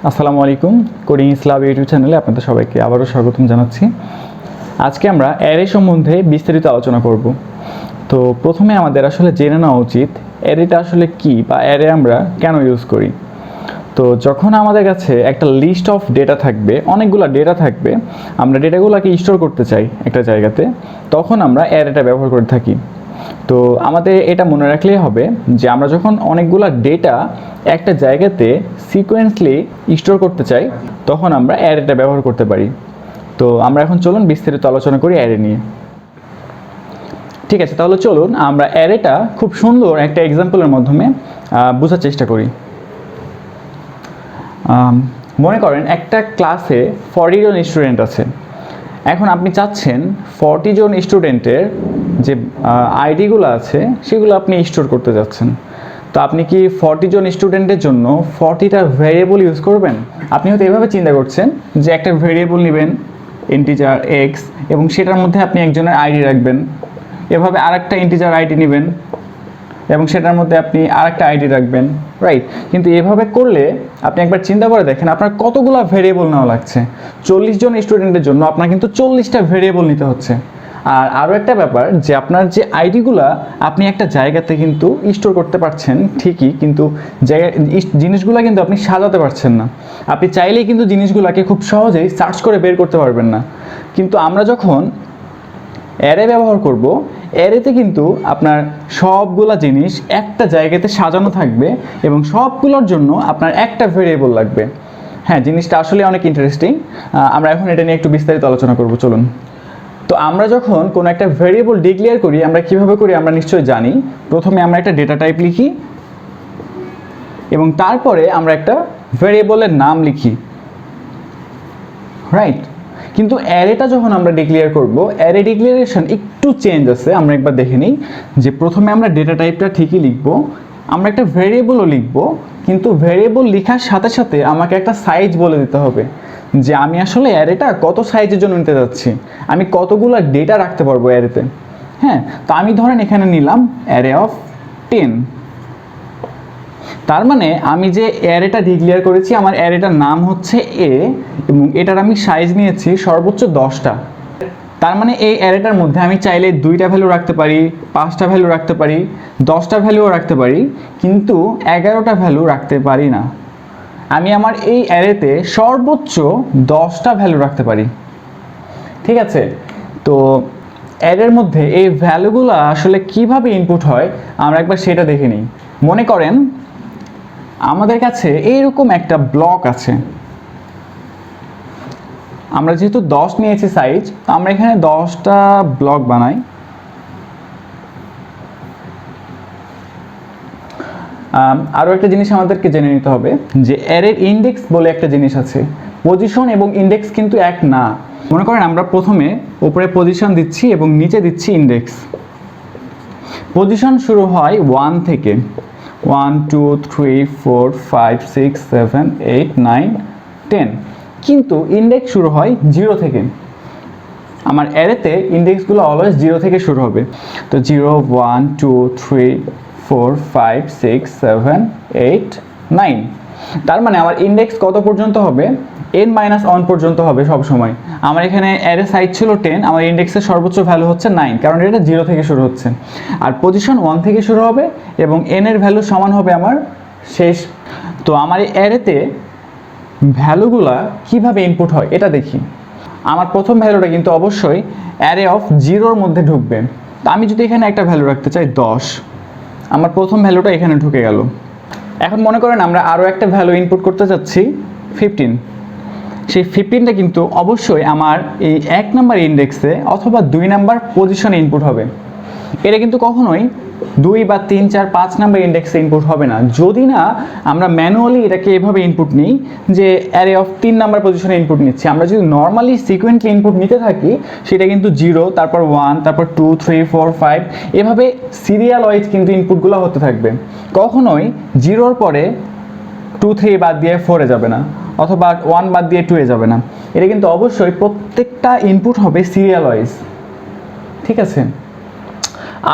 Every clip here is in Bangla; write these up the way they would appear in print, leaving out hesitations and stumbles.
আসসালামু আলাইকুম। কোডিং ইসলাম ইউটিউব চ্যানেলে আপনাদের সবাইকে আবারও স্বাগতম জানাচ্ছি। আজকে আমরা অ্যারে সম্বন্ধে বিস্তারিত আলোচনা করব। তো প্রথমে আমাদের আসলে জেনে নেওয়া উচিত অ্যারেটা আসলে কি বা অ্যারে আমরা কেন ইউজ করি। তো যখন আমাদের কাছে একটা লিস্ট অফ ডেটা থাকবে, অনেকগুলো ডেটা থাকবে, আমরা ডেটাগুলোকে স্টোর করতে চাই একটা জায়গাতে, তখন আমরা অ্যারেটা ব্যবহার করে থাকি। তো আমাদের এটা মনে রাখলেই হবে যে আমরা যখন অনেকগুলো ডেটা একটা জায়গাতে সিকোয়েন্সলি স্টোর করতে চাই তখন আমরা অ্যারেটা ব্যবহার করতে পারি। তো আমরা এখন চলুন বিস্তারিত আলোচনা করি অ্যারে নিয়ে। ঠিক আছে, তাহলে চলুন আমরা অ্যারেটা খুব সুন্দর একটা এক্সাম্পলের মাধ্যমে বোঝার চেষ্টা করি। মনে করেন একটা ক্লাসে 40 জন স্টুডেন্ট আছে। এখন আপনি চাচ্ছেন 40 জন স্টুডেন্টের যে আইডিগুলো আছে সেগুলো আপনি স্টোর করতে যাচ্ছেন। তো আপনি কি 40 জন স্টুডেন্টের জন্য 40টা ভ্যারিয়েবল ইউজ করবেন? আপনি হয়তো এভাবে চিন্তা করছেন যে একটা ভ্যারিয়েবল নেবেন ইন্টিজার এক্স এবং সেটার মধ্যে আপনি একজনের আইডি রাখবেন, এভাবে আরেকটা ইন্টিজার আইডি নেবেন এবং সেটার মধ্যে আপনি আরেকটা আইডি রাখবেন, রাইট? কিন্তু এভাবে করলে আপনি একবার চিন্তা করে দেখেন আপনার কতগুলো ভেরিয়েবল নেওয়া লাগছে। 40 জন স্টুডেন্টের জন্য আপনার কিন্তু 40টা ভেরিয়েবল নিতে হচ্ছে। আর আরও একটা ব্যাপার যে আপনার যে আইডিগুলা আপনি একটা জায়গাতে কিন্তু স্টোর করতে পারছেন ঠিকই, কিন্তু জিনিসগুলো কিন্তু আপনি সাজাতে পারছেন না। আপনি চাইলেই কিন্তু জিনিসগুলোকে খুব সহজেই সার্চ করে বের করতে পারবেন না। কিন্তু আমরা যখন অ্যারে ব্যবহার করব, অ্যারেতে কিন্তু আপনার সবগুলা জিনিস একটা জায়গাতে সাজানো থাকবে এবং সবগুলোর জন্য আপনার একটা ভেরিয়েবল লাগবে। হ্যাঁ, জিনিসটা আসলে অনেক ইন্টারেস্টিং। আমরা এখন এটা নিয়ে একটু বিস্তারিত আলোচনা করব, চলুন। তো আমরা যখন কোনো একটা ভেরিয়েবল ডিক্লেয়ার করি আমরা কিভাবে করি আমরা নিশ্চয়ই জানি। প্রথমে আমরা একটা ডেটা টাইপ লিখি এবং তারপরে আমরা একটা ভেরিয়েবলের নাম লিখি, রাইট? কিন্তু অ্যারেটা যখন আমরা ডিক্লেয়ার করব, অ্যারে ডিক্লারেশন একটু চেঞ্জ আছে। আমরা একবার দেখে নিই যে প্রথমে আমরা ডেটা টাইপটা ঠিকই লিখব, আমরা একটা ভেরিয়েবলও লিখব, কিন্তু ভেরিয়েবল লেখার সাথে সাথে আমাকে একটা সাইজ বলে দিতে হবে যে আমি আসলে অ্যারেটা কত সাইজের জন্য নিতে যাচ্ছি, আমি কতগুলো ডেটা রাখতে পারবো অ্যারেতে। হ্যাঁ, তো আমি ধরেন এখানে নিলাম অ্যারে অফ 10। তার মানে আমি যে অ্যারেটা ডিক্লেয়ার করেছি আমার অ্যারেটার নাম হচ্ছে এ এবং এটার আমি সাইজ নিয়েছি সর্বোচ্চ 10টা। তার মানে এই অ্যারেটার মধ্যে আমি চাইলে 2টা ভ্যালু রাখতে পারি, 5টা ভ্যালু রাখতে পারি, 10টা ভ্যালুও রাখতে পারি, কিন্তু 11টা ভ্যালু রাখতে পারি না। আমি আমার এই অ্যারেতে সর্বোচ্চ 10টা ভ্যালু রাখতে পারি। ঠিক আছে, তো অ্যারের মধ্যে এই ভ্যালুগুলো আসলে কিভাবে ইনপুট হয় আমরা একবার সেটা দেখে নিই। মনে করেন আমাদের কাছে এইরকম একটা ব্লক আছে। আমরা যেহেতু 10 নিয়েছি সাইজ, আমরা এখানে 10টা ব্লক বানাই। আরও একটা জিনিস আমাদেরকে জেনে নিতে হবে যে অ্যারের ইন্ডেক্স বলে একটা জিনিস আছে। পজিশন এবং ইন্ডেক্স কিন্তু এক না। মনে করেন আমরা প্রথমে উপরে পজিশন দিচ্ছি এবং নিচে দিচ্ছি ইন্ডেক্স। পজিশন শুরু হয় 1 থেকে, 1 2 3 4 5 6 7 8 9 10, কিন্তু ইন্ডেক্স শুরু হয় 0 থেকে। আমার অ্যারেতে ইন্ডেক্সগুলো অলওয়েজ 0 থেকে শুরু হবে। তো 0 1 2 3 4 5 6 7 8 9। তার মানে আমার ইন্ডেক্স কত পর্যন্ত হবে? n-1 পর্যন্ত হবে সব সময়। আমার এখানে অ্যারে সাইজ ছিল 10, আমার ইন্ডেক্সের সর্বোচ্চ ভ্যালু হচ্ছে 9, কারণ এটা 0 থেকে শুরু হচ্ছে। আর পজিশন 1 থেকে শুরু হবে এবং n এর ভ্যালু সমান হবে আমার শেষ। তো আমার এই অ্যারেতে ভ্যালুগুলা কিভাবে ইনপুট হয় এটা দেখি। আমার প্রথম ভ্যালুটা কিন্তু অবশ্যই অ্যারে অফ 0-র মধ্যে ঢুকবে। তো আমি যদি এখানে একটা ভ্যালু রাখতে চাই 10, আমার প্রথম ভ্যালুটা এখানে ঢুকে গেল। এখন মনে করেন আমরা আরও একটা ভ্যালু ইনপুট করতে চাচ্ছি 15। সেই 15টা কিন্তু অবশ্যই আমার এই 1 নাম্বার ইন্ডেক্সে অথবা 2 নাম্বার পজিশনে ইনপুট হবে। এটা কিন্তু কখনোই 2 বা 3 4 5 নাম্বার ইন্ডেক্সে ইনপুট হবে না, যদি না আমরা ম্যানুয়ালি এটাকে এভাবে ইনপুট নিই যে অ্যারে অফ 3 নাম্বার পজিশনে ইনপুট নিচ্ছি। আমরা যদি নর্মালি সিকোয়েন্টলি ইনপুট নিতে থাকি সেটা কিন্তু 0, তারপর 1, তারপর 2 3 4 5 এভাবে সিরিয়াল ওয়াইজ কিন্তু ইনপুটগুলো হতে থাকবে। কখনোই 0-র পরে 2 3 বাদ দিয়ে 4-এ যাবে না, অথবা 1 বাদ দিয়ে 2-এ যাবে না। এটা কিন্তু অবশ্যই প্রত্যেকটা ইনপুট হবে সিরিয়াল ওয়াইজ। ঠিক আছে,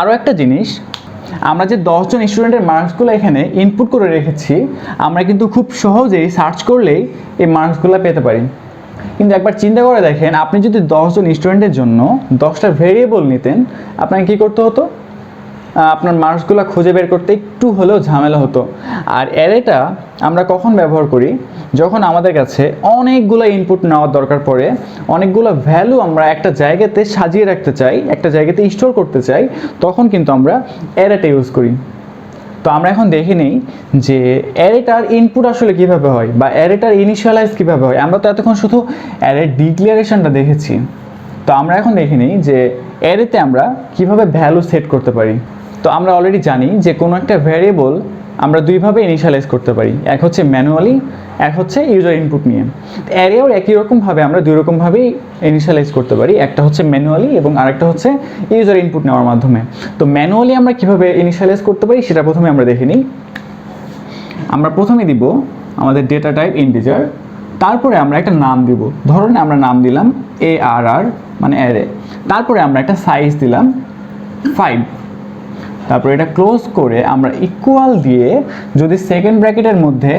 আরও একটা জিনিস, আমরা যে 10 জন স্টুডেন্টের মার্কসগুলো এখানে ইনপুট করে রেখেছি, আমরা কিন্তু খুব সহজেই সার্চ করলেই এই মার্কসগুলো পেতে পারি। কিন্তু একবার চিন্তা করে দেখেন, আপনি যদি 10 জন স্টুডেন্টের জন্য 10টা ভেরিয়েবল নিতেন, আপনাকে কী করতে হতো? আপনার মার্কসগুলো খুঁজে বের করতে একটু হলেও ঝামেলা হতো। আর অ্যারেটা আমরা কখন ব্যবহার করি? যখন আমাদের কাছে অনেকগুলো ইনপুট নেওয়ার দরকার পড়ে, অনেকগুলো ভ্যালু আমরা একটা জায়গাতে সাজিয়ে রাখতে চাই, একটা জায়গাতে স্টোর করতে চাই, তখন কিন্তু আমরা অ্যারেটা ইউজ করি। তো আমরা এখন দেখে নিই যে অ্যারেটার ইনপুট আসলে কীভাবে হয় বা অ্যারেটার ইনিশিয়ালাইজ কীভাবে হয়। আমরা তো এতক্ষণ শুধু অ্যারের ডিক্লারেশনটা দেখেছি। তো আমরা এখন দেখে নিই যে অ্যারেতে আমরা কীভাবে ভ্যালু সেট করতে পারি। তো আমরা অলরেডি জানি যে কোনো একটা ভ্যারিয়েবল আমরা দুইভাবে ইনিশিয়ালাইজ করতে পারি, এক হচ্ছে ম্যানুয়ালি, এক হচ্ছে ইউজার ইনপুট নিয়ে। অ্যারেও একই রকমভাবে আমরা দুই রকমভাবেই ইনিশিয়ালাইজ করতে পারি, একটা হচ্ছে ম্যানুয়ালি এবং আরেকটা হচ্ছে ইউজার ইনপুট নেওয়ার মাধ্যমে। তো ম্যানুয়ালি আমরা কীভাবে ইনিশিয়ালাইজ করতে পারি সেটা প্রথমে আমরা দেখে নিই। আমরা প্রথমে দিব আমাদের ডেটা টাইপ ইন্টিজার, তারপরে আমরা একটা নাম দিব, ধরুন আমরা নাম দিলাম ARR মানে অ্যারে, তারপরে আমরা একটা সাইজ দিলাম 5, তারপর এটা ক্লোজ করে আমরা ইকুয়াল দিয়ে যদি সেকেন্ড ব্র্যাকেটের মধ্যে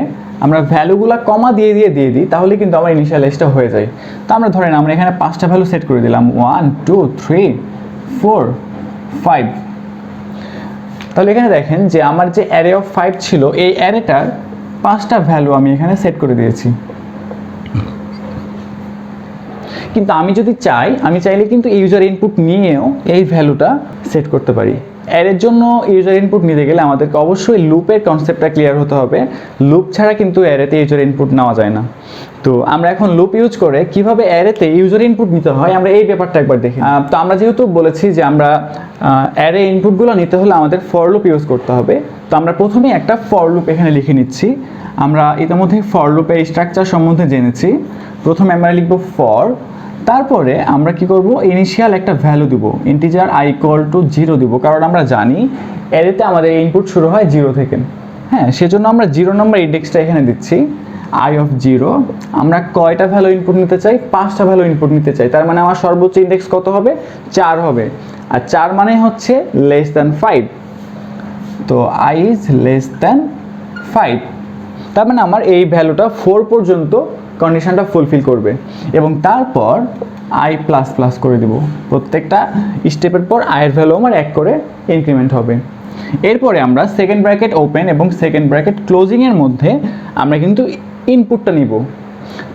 আমরা ভ্যালুগুলো কমা দিয়ে দিই, তাহলে কিন্তু আমার ইনিশিয়ালাইজটা হয়ে যায়। তো আমরা ধরেন আমরা এখানে 5টা ভ্যালু সেট করে দিলাম, 1 2 3 4 5। তাহলে এখানে দেখেন যে আমার যে অ্যারে অফ 5 ছিল, এই অ্যারেটার 5টা ভ্যালু আমি এখানে সেট করে দিয়েছি। কিন্তু আমি যদি চাই, আমি চাইলে কিন্তু ইউজার ইনপুট নিয়েও এই ভ্যালুটা সেট করতে পারি। অ্যারের জন্য ইউজার ইনপুট নিতে গেলে আমাদেরকে অবশ্যই লুপের কনসেপ্টটা ক্লিয়ার হতে হবে। লুপ ছাড়া কিন্তু অ্যারেতে ইউজার ইনপুট নেওয়া যায় না। তো আমরা এখন লুপ ইউজ করে কিভাবে অ্যারেতে ইউজার ইনপুট নিতে হয় আমরা এই ব্যাপারটা একবার দেখি। তো আমরা যেহেতু বলেছি যে আমরা অ্যারে ইনপুটগুলো নিতে হলে আমাদের ফর লুপ ইউজ করতে হবে। তো আমরা প্রথমেই একটা ফর লুপ এখানে লিখে নিচ্ছি। আমরা ইতিমধ্যে ফর লুপের স্ট্রাকচার সম্বন্ধে জেনেছি। প্রথমে আমরা লিখব ফর, তারপরে আমরা কি করব, ইনিশিয়াল একটা ভ্যালু দিব, ইন্টিজার i = 0 দিব, কারণ আমরা জানি অ্যারেতে আমাদের ইনপুট শুরু হয় 0 থেকে। হ্যাঁ, সেজন্য আমরা 0 নম্বর ইন্ডেক্সটা এখানে দিচ্ছি, i of 0। আমরা কয়টা ভ্যালু ইনপুট নিতে চাই? 5টা ভ্যালু ইনপুট নিতে চাই। তার মানে আমার সর্বোচ্চ ইন্ডেক্স কত হবে? 4 হবে। আর 4 মানে হচ্ছে less than 5। তো i is less than 5, তার মানে আমার এই ভ্যালুটা 4 পর্যন্ত কন্ডিশনটা ফুলফিল করবে। এবং তারপর i++ করে দিব, প্রত্যেকটা স্টেপের পর i এর ভ্যালু আমার 1 করে ইনক্রিমেন্ট হবে। এরপরে আমরা সেকেন্ড ব্র্যাকেট ওপেন এবং সেকেন্ড ব্র্যাকেট ক্লোজিংয়ের মধ্যে আমরা কিন্তু ইনপুটটা নিব।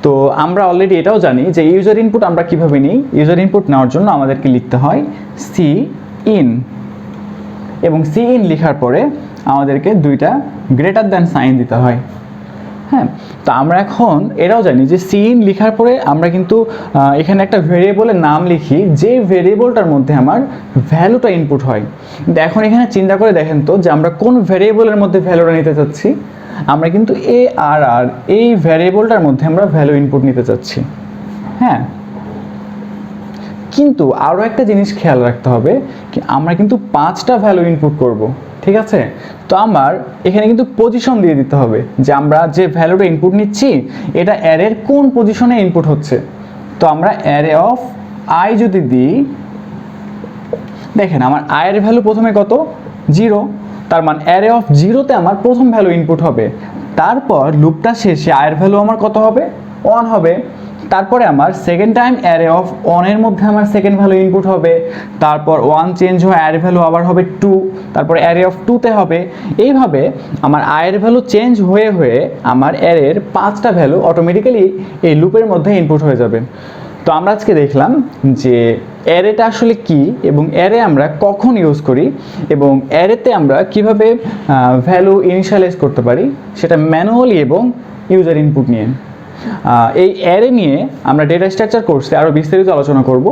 তো আমরা অলরেডি এটাও জানি যে ইউজার ইনপুট আমরা কিভাবে নিই। ইউজার ইনপুট নেওয়ার জন্য আমাদেরকে লিখতে হয় cin, এবং cin লেখার পরে আমাদেরকে দুইটা গ্রেটার দ্যান সাইন দিতে হয়। হ্যাঁ, তো আমরা এখন এটাও জানি যে সিন লেখার পরে আমরা কিন্তু এখানে একটা ভেরিয়েবলের নাম লিখি, যে ভেরিয়েবলটার মধ্যে আমার ভ্যালুটা ইনপুট হয়। কিন্তু এখন এখানে চিন্তা করে দেখেন তো যে আমরা কোন ভেরিয়েবলের মধ্যে ভ্যালুটা নিতে চাচ্ছি। আমরা কিন্তু ARR এই ভেরিয়েবলটার মধ্যে আমরা ভ্যালু ইনপুট নিতে চাচ্ছি। হ্যাঁ, কিন্তু আরও একটা জিনিস খেয়াল রাখতে হবে, কি আমরা কিন্তু 5টা ভ্যালু ইনপুট করব, ঠিক আছে? তো আমার এখানে কিন্তু পজিশন দিয়ে দিতে হবে যে আমরা যে ভ্যালুটা ইনপুট নিচ্ছি এটা অ্যারের কোন পজিশনে ইনপুট হচ্ছে। তো আমরা অ্যারে অফ i যদি দিই, দেখেন আমার i এর ভ্যালু প্রথমে কত? 0, তার মানে অ্যারে অফ 0-তে আমার প্রথম ভ্যালু ইনপুট হবে। তারপর লুপটা শেষে i এর ভ্যালু আমার কত হবে? 1 হবে। তারপরে আমার সেকেন্ড টাইম অ্যারে অফ 1 এর মধ্যে আমার সেকেন্ড ভ্যালু ইনপুট হবে। তারপর 1 চেঞ্জ হয়ে অ্যারে ভ্যালু আবার হবে 2, তারপর অ্যারে অফ 2-তে হবে। এইভাবে আমার i এর ভ্যালু চেঞ্জ হয়ে আমার অ্যারের 5টা ভ্যালু অটোমেটিক্যালি এই লুপের মধ্যে ইনপুট হয়ে যাবে। তো আমরা আজকে দেখলাম যে অ্যারেটা আসলে কি এবং অ্যারে আমরা কখন ইউজ করি এবং অ্যারেতে আমরা কিভাবে ভ্যালু ইনিশিয়ালাইজ করতে পারি, সেটা ম্যানুয়ালি এবং ইউজার ইনপুট নিয়ে। এই অ্যারে নিয়ে আমরা ডেটা স্ট্রাকচার কোর্সে আরও বিস্তারিত আলোচনা করব।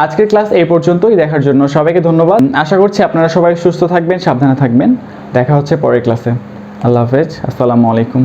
আজকের ক্লাস এই পর্যন্তই। দেখার জন্য সবাইকে ধন্যবাদ। আশা করছি আপনারা সবাই সুস্থ থাকবেন, সাবধানে থাকবেন। দেখা হচ্ছে পরের ক্লাসে। আল্লাহ হাফেজ, আসসালামু আলাইকুম।